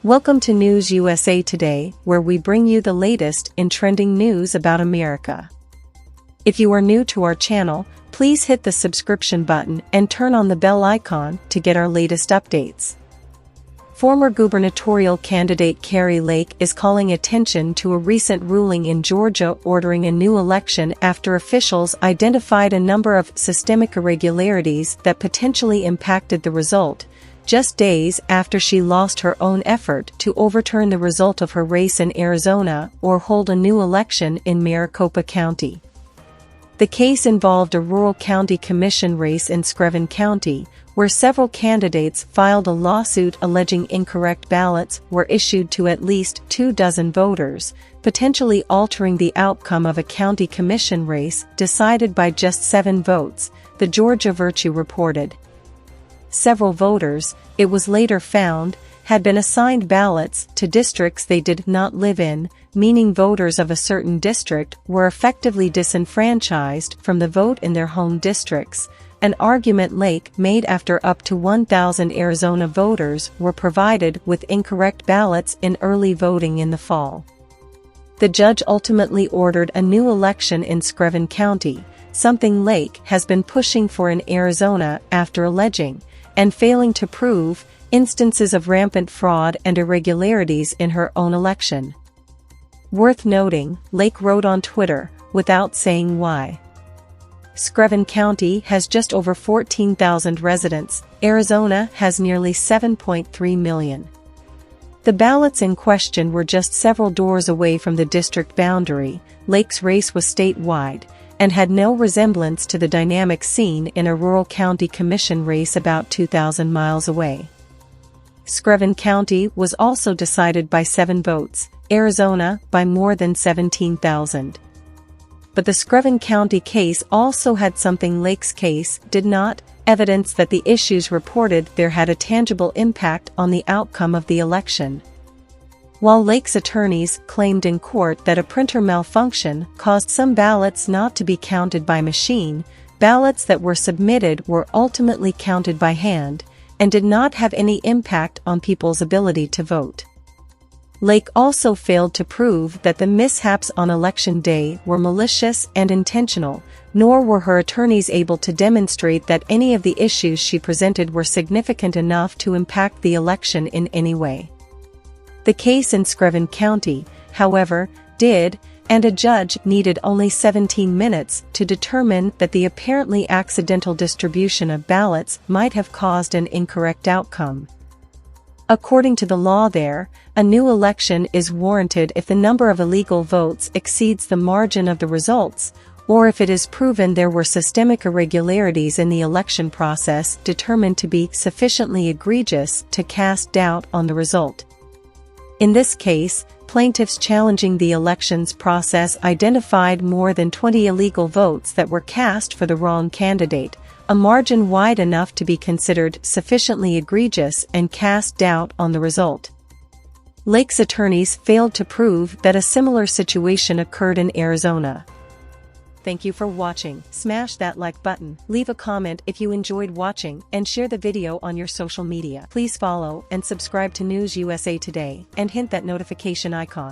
Welcome to News USA Today, where we bring you the latest in trending news about America. If you are new to our channel, please hit the subscription button and turn on the bell icon to get our latest updates. Former gubernatorial candidate Kari is calling attention to a recent ruling in Georgia ordering a new election after officials identified a number of systemic irregularities that potentially impacted the result, just days after she lost her own effort to overturn the result of her race in Arizona or hold a new election in Maricopa County. The case involved a rural county commission race in Screven County, where several candidates filed a lawsuit alleging incorrect ballots were issued to at least 24 voters, potentially altering the outcome of a county commission race decided by just 7 votes, the Georgia Virtue reported. Several voters, it was later found, had been assigned ballots to districts they did not live in, meaning voters of a certain district were effectively disenfranchised from the vote in their home districts, an argument Lake made after up to 1,000 Arizona voters were provided with incorrect ballots in early voting in the fall. The judge ultimately ordered a new election in Screven County, something Lake has been pushing for in Arizona after alleging, and failing to prove, instances of rampant fraud and irregularities in her own election. Worth noting, Lake wrote on Twitter, without saying why. Screven County has just over 14,000 residents, Arizona has nearly 7.3 million. The ballots in question were just several doors away from the district boundary. Lake's race was statewide, and had no resemblance to the dynamic scene in a rural county commission race about 2,000 miles away. Screven County was also decided by 7 votes, Arizona by more than 17,000. But the Screven County case also had something Lake's case did not, evidence that the issues reported there had a tangible impact on the outcome of the election. While Lake's attorneys claimed in court that a printer malfunction caused some ballots not to be counted by machine, ballots that were submitted were ultimately counted by hand, and did not have any impact on people's ability to vote. Lake also failed to prove that the mishaps on election day were malicious and intentional, nor were her attorneys able to demonstrate that any of the issues she presented were significant enough to impact the election in any way. The case in Screven County, however, did, and a judge needed only 17 minutes to determine that the apparently accidental distribution of ballots might have caused an incorrect outcome. According to the law there, a new election is warranted if the number of illegal votes exceeds the margin of the results, or if it is proven there were systemic irregularities in the election process determined to be sufficiently egregious to cast doubt on the result. In this case, plaintiffs challenging the elections process identified more than 20 illegal votes that were cast for the wrong candidate, a margin wide enough to be considered sufficiently egregious and cast doubt on the result. Lake's attorneys failed to prove that a similar situation occurred in Arizona. Thank you for watching. Smash that like button, leave a comment if you enjoyed watching, and share the video on your social media. Please follow and subscribe to News USA Today, and hit that notification icon.